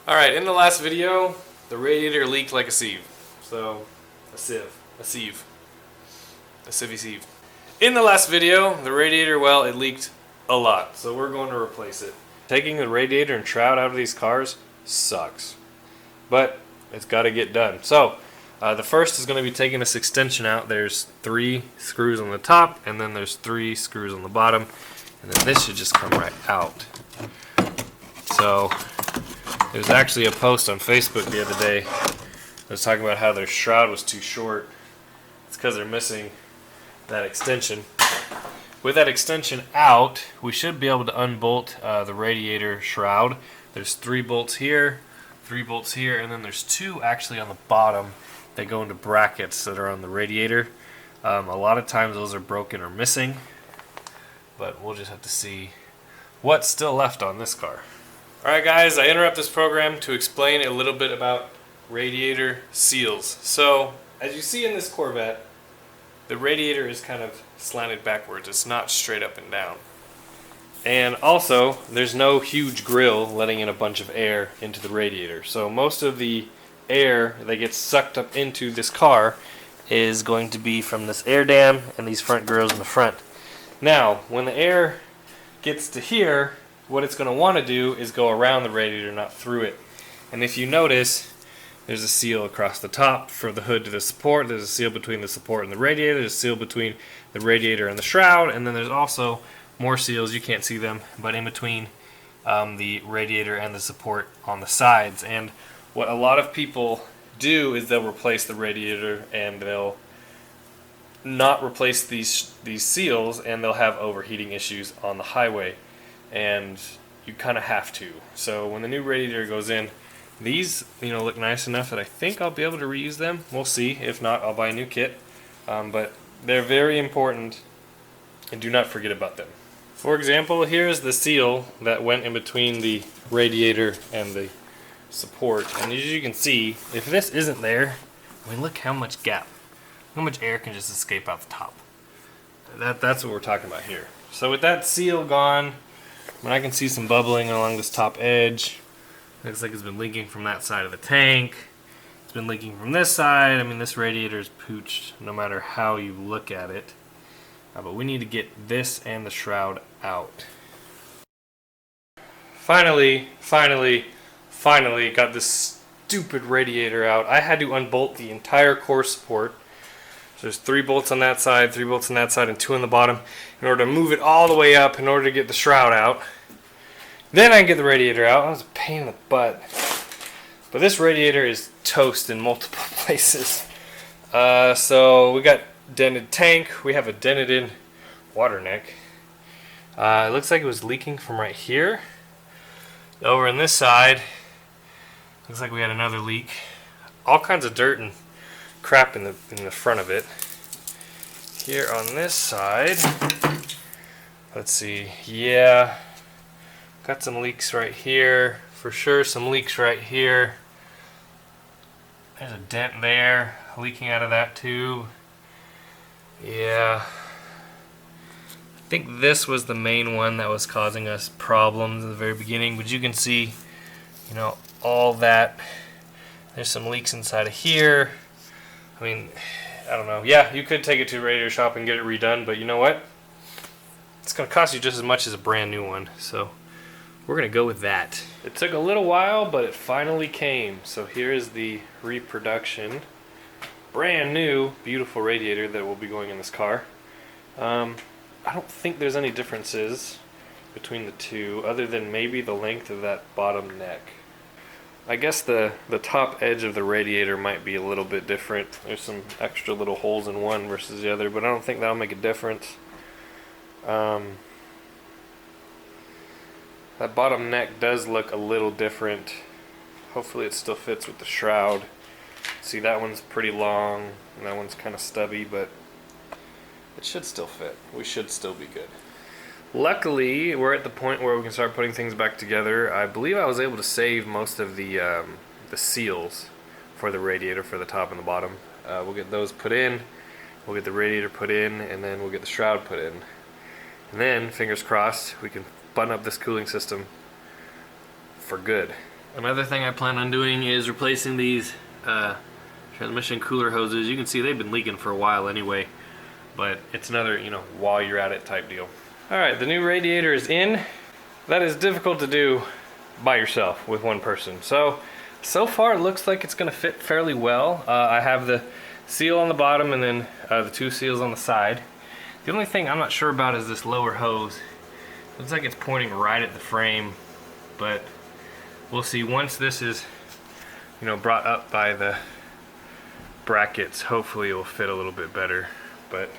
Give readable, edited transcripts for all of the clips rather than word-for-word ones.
Alright, in the last video, the radiator leaked like a sieve. A sieve. A civvy sieve. In the last video, the radiator, well, it leaked a lot. So we're going to replace it. Taking the radiator and shroud out of these cars sucks. But it's got to get done. So, the first is going to be taking this extension out. There's 3 screws on the top, and then there's 3 screws on the bottom. And then this should just come right out. So, there's actually a post on Facebook the other day that was talking about how their shroud was too short. It's because they're missing that extension. With that extension out, we should be able to unbolt the radiator shroud. There's 3 bolts here, 3 bolts here, and then there's 2 actually on the bottom that go into brackets that are on the radiator. A lot of times those are broken or missing, but we'll just have to see what's still left on this car. Alright guys, I interrupt this program to explain a little bit about radiator seals. So, as you see in this Corvette, the radiator is kind of slanted backwards. It's not straight up and down. And also, there's no huge grill letting in a bunch of air into the radiator. So most of the air that gets sucked up into this car is going to be from this air dam and these front grills in the front. Now, when the air gets to here, what it's going to want to do is go around the radiator, not through it. And if you notice, there's a seal across the top for the hood to the support. There's a seal between the support and the radiator. There's a seal between the radiator and the shroud. And then there's also more seals, you can't see them, but in between the radiator and the support on the sides. And what a lot of people do is they'll replace the radiator and they'll not replace these seals, and they'll have overheating issues on the highway. And you kind of have to. So when the new radiator goes in, these look nice enough that I think I'll be able to reuse them. We'll see. If not, I'll buy a new kit. But they're very important, and do not forget about them. For example, here's the seal that went in between the radiator and the support. And as you can see, if this isn't there, I mean, look how much gap, how much air can just escape out the top. That's what we're talking about here. So with that seal gone, I can see some bubbling along this top edge. Looks like it's been leaking from that side of the tank. It's been leaking from this side. I mean, this radiator is pooched no matter how you look at it. But we need to get this and the shroud out. Finally got this stupid radiator out. I had to unbolt the entire core support. So there's 3 bolts on that side, 3 bolts on that side, and 2 on the bottom in order to move it all the way up in order to get the shroud out. Then I can get the radiator out. That was a pain in the butt. But this radiator is toast in multiple places. So we got dented tank. We have a dented in water neck. It looks like it was leaking from right here. Over on this side, looks like we had another leak. All kinds of dirt and crap in the front of it. Here on this side, let's see, yeah, got some leaks right here, for sure some leaks right here. There's a dent there, leaking out of that tube. Yeah, I think this was the main one that was causing us problems in the very beginning, but you can see, all that. There's some leaks inside of here. I mean, I don't know. Yeah, you could take it to a radiator shop and get it redone, but you know what? It's going to cost you just as much as a brand new one, so we're going to go with that. It took a little while, but it finally came. So here is the reproduction. Brand new, beautiful radiator that will be going in this car. I don't think there's any differences between the two, other than maybe the length of that bottom neck. I guess the top edge of the radiator might be a little bit different. There's some extra little holes in one versus the other, but I don't think that'll make a difference. That bottom neck does look a little different. Hopefully it still fits with the shroud. See, that one's pretty long, and that one's kind of stubby, but it should still fit. We should still be good. Luckily, we're at the point where we can start putting things back together. I believe I was able to save most of the seals for the radiator for the top and the bottom. We'll get those put in, we'll get the radiator put in, and then we'll get the shroud put in. And then, fingers crossed, we can button up this cooling system for good. Another thing I plan on doing is replacing these transmission cooler hoses. You can see they've been leaking for a while anyway, but it's another, while you're at it type deal. Alright, the new radiator is in. That is difficult to do by yourself with one person. So far it looks like it's going to fit fairly well. I have the seal on the bottom and then the two seals on the side. The only thing I'm not sure about is this lower hose. Looks like it's pointing right at the frame, but we'll see. Once this is, brought up by the brackets, hopefully it will fit a little bit better. But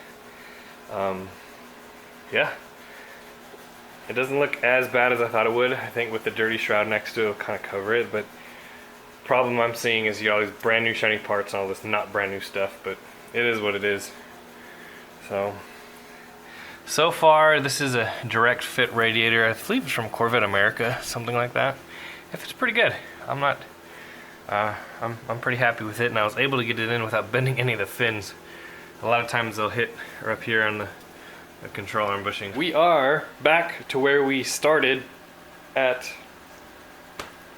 yeah, it doesn't look as bad as I thought it would. I think with the dirty shroud next to it, it'll kind of cover it. But the problem I'm seeing is you got all these brand new shiny parts and all this not brand new stuff. But it is what it is. So far, this is a direct fit radiator. I believe it's from Corvette America, something like that. It fits pretty good. I'm pretty happy with it, and I was able to get it in without bending any of the fins. A lot of times they'll hit or up here on the control arm bushing. We are back to where we started at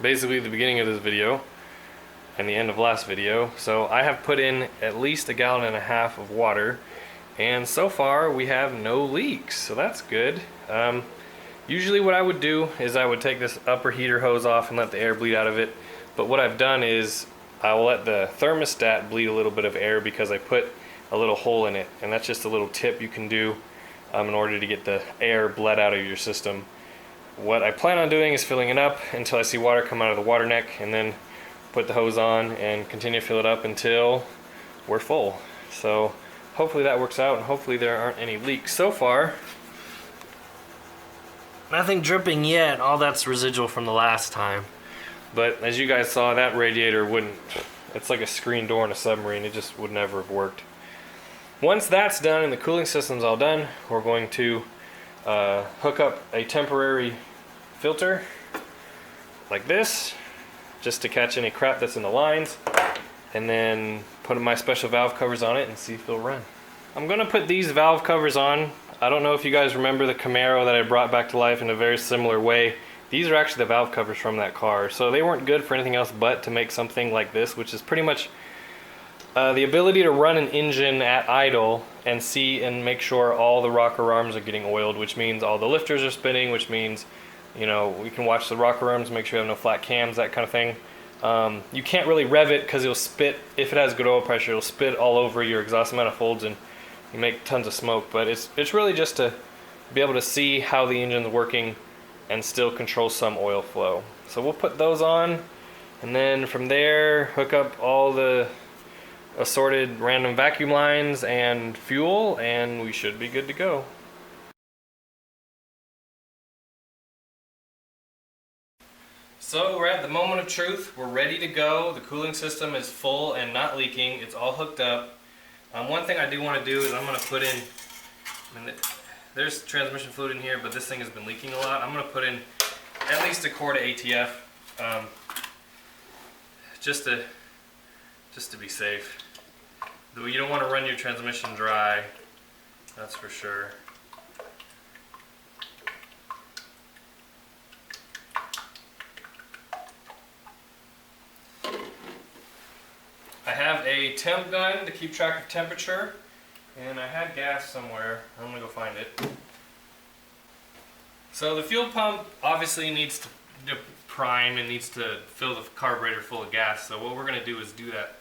basically the beginning of this video and the end of last video. So I have put in at least 1.5 gallons of water, and so far we have no leaks, so that's good. Usually what I would do is I would take this upper heater hose off and let the air bleed out of it, but what I've done is I will let the thermostat bleed a little bit of air because I put a little hole in it, and that's just a little tip you can do in order to get the air bled out of your system. What I plan on doing is filling it up until I see water come out of the water neck, and then put the hose on and continue to fill it up until we're full. So hopefully that works out, and hopefully there aren't any leaks. So far, nothing dripping yet. All that's residual from the last time. But as you guys saw, that radiator wouldn't, it's like a screen door in a submarine. It just would never have worked. Once that's done and the cooling system's all done, we're going to hook up a temporary filter like this, just to catch any crap that's in the lines, and then put my special valve covers on it and see if they'll run. I'm gonna put these valve covers on. I don't know if you guys remember the Camaro that I brought back to life in a very similar way. These are actually the valve covers from that car, so they weren't good for anything else but to make something like this, which is pretty much the ability to run an engine at idle and see and make sure all the rocker arms are getting oiled, which means all the lifters are spinning, which means, we can watch the rocker arms, make sure we have no flat cams, that kind of thing. You can't really rev it because it'll spit, if it has good oil pressure, it'll spit all over your exhaust manifolds and you make tons of smoke. But it's really just to be able to see how the engine's working and still control some oil flow. So we'll put those on, and then from there hook up all the assorted random vacuum lines and fuel, and we should be good to go. So we're at the moment of truth. We're ready to go. The cooling system is full and not leaking. It's all hooked up. One thing I do want to do is I'm going to put in, there's transmission fluid in here, but this thing has been leaking a lot. I'm going to put in at least a quart of ATF, just to be safe. Though you don't want to run your transmission dry, that's for sure. I have a temp gun to keep track of temperature, and I had gas somewhere. I'm going to go find it. So the fuel pump obviously needs to prime and needs to fill the carburetor full of gas. So what we're going to do is do that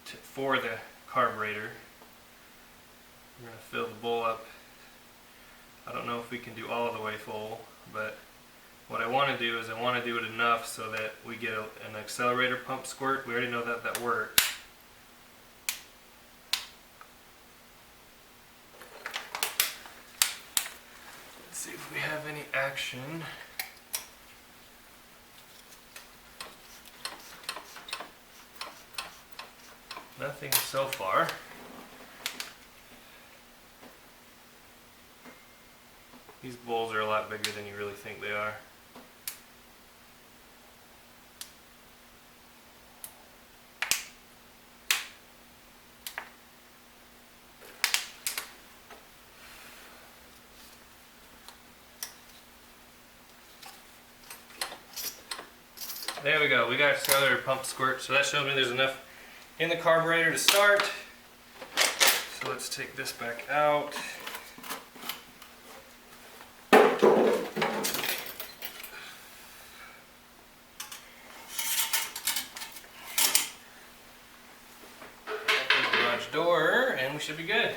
for the carburetor. We're going to fill the bowl up. I don't know if we can do all the way full, but what I want to do is I want to do it enough so that we get an accelerator pump squirt. We already know that that works. Let's see if we have any action. Nothing so far. These bowls are a lot bigger than you really think they are. There we go. We got the other pump squirt, so that shows me there's enough in the carburetor to start. So let's take this back out. Door, and we should be good.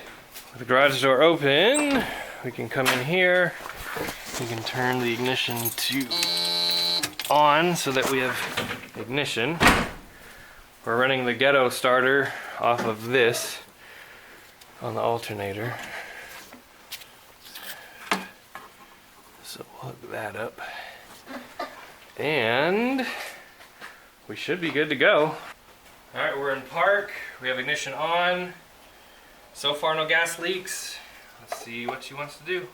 With the garage door open, we can come in here. We can turn the ignition to on so that we have ignition. We're running the ghetto starter off of this on the alternator. So we'll hook that up. And we should be good to go. Alright, we're in park. We have ignition on. So far, no gas leaks. Let's see what she wants to do.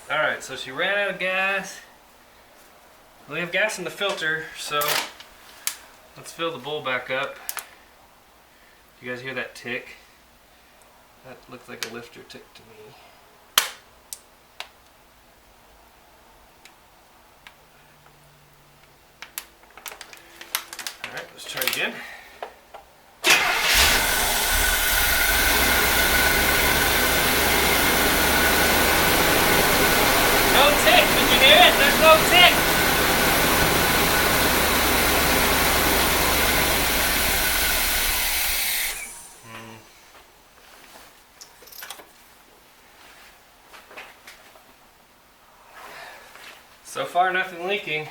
Alright, so she ran out of gas. We have gas in the filter, so let's fill the bowl back up. You guys hear that tick? That looks like a lifter tick to me. Alright, let's try it again. No tick! Did you hear it? There's no tick! So far, nothing leaking.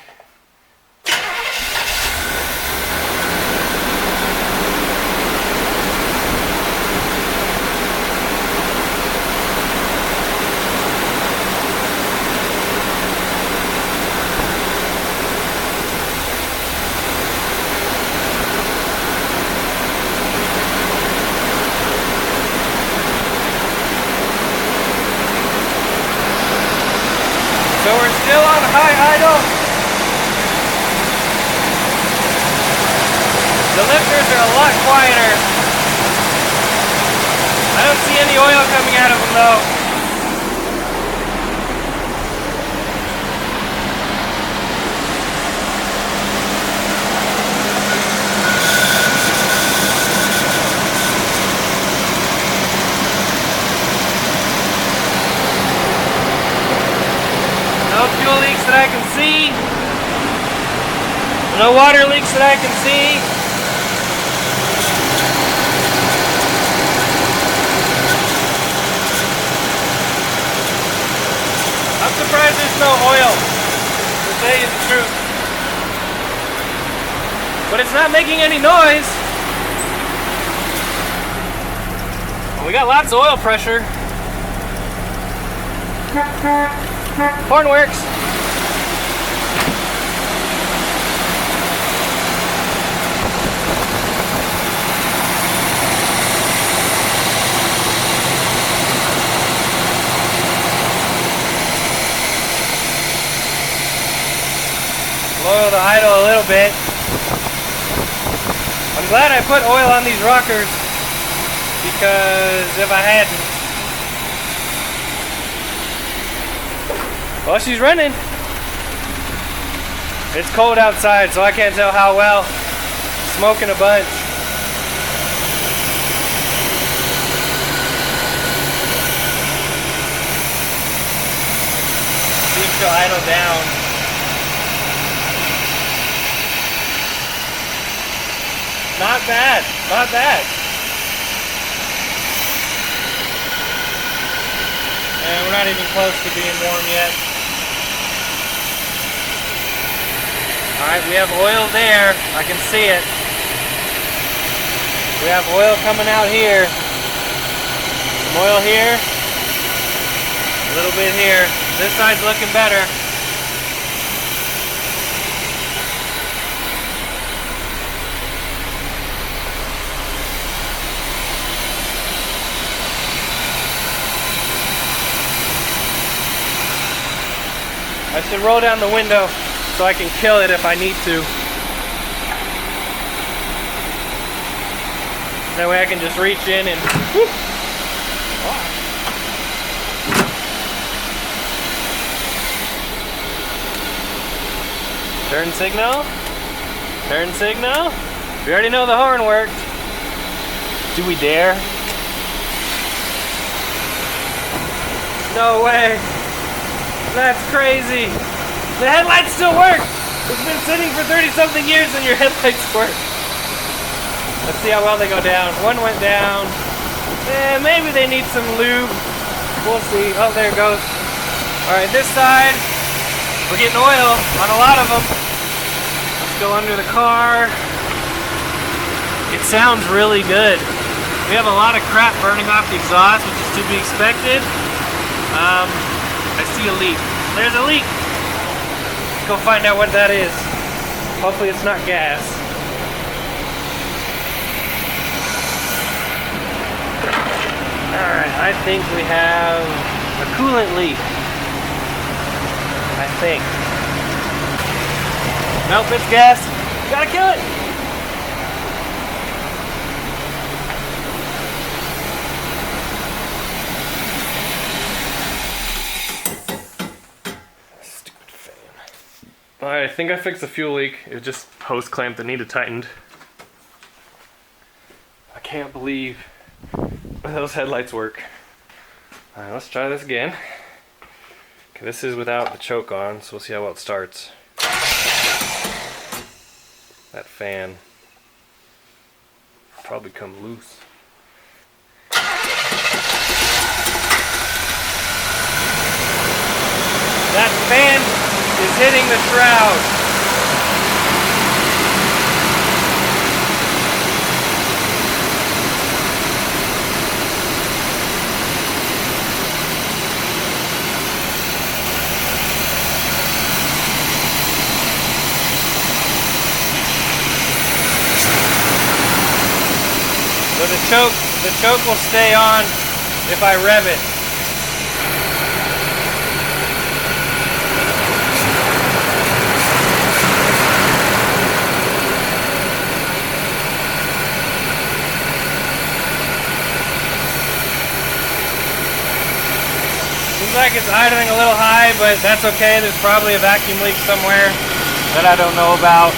So we're still on high idle. The lifters are a lot quieter. I don't see any oil coming out of them though. No fuel leaks that I can see. No water leaks that I can see. I'm surprised there's no oil, to tell you the truth. But it's not making any noise. Well, we got lots of oil pressure. Horn works. Lower the idle a little bit. I'm glad I put oil on these rockers because if I hadn't, well, she's running. It's cold outside, so I can't tell how well. Smoking a bunch. See if she'll idle down. Not bad, not bad. And we're not even close to being warm yet. Alright, we have oil there. I can see it. We have oil coming out here. Some oil here. A little bit here. This side's looking better. I should roll down the window so I can kill it if I need to. That way I can just reach in and whoop. Turn signal. Turn signal. We already know the horn worked. Do we dare? No way. That's crazy. The headlights still work. It's been sitting for 30-something years and your headlights work. Let's see how well they go down. One went down. Maybe they need some lube. We'll see. Oh, there it goes. Alright, this side. We're getting oil on a lot of them. Let's go under the car. It sounds really good. We have a lot of crap burning off the exhaust, which is to be expected. I see a leak. There's a leak. Let's go find out what that is. Hopefully it's not gas. Alright, I think we have a coolant leak. I think. Nope, it's gas. Gotta kill it. Stupid fan. Alright, I think I fixed the fuel leak. It was just hose clamp that needed tightened. I can't believe those headlights work. Alright, let's try this again. Okay, this is without the choke on, so we'll see how well it starts. That fan probably come loose. That fan is hitting the shroud. So the choke will stay on if I rev it. Seems like it's idling a little high, but that's okay. There's probably a vacuum leak somewhere that I don't know about.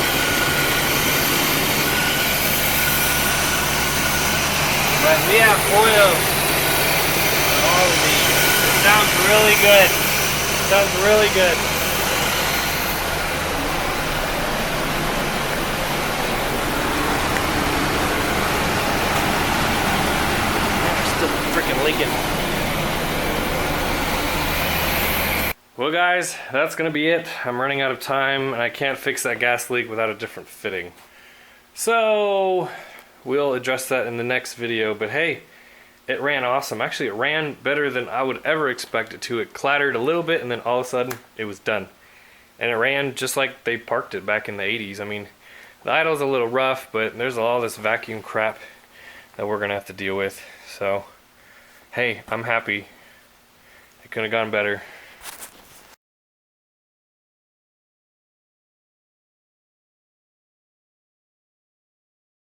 But we have oil on all of these. It sounds really good. It sounds really good. They're still freaking leaking. Well guys, that's gonna be it. I'm running out of time and I can't fix that gas leak without a different fitting. So we'll address that in the next video, but hey, it ran awesome. Actually, it ran better than I would ever expect it to. It clattered a little bit and then all of a sudden it was done. And it ran just like they parked it back in the 80s. I mean, the idle's a little rough, but there's all this vacuum crap that we're gonna have to deal with. So, hey, I'm happy. It could have gone better.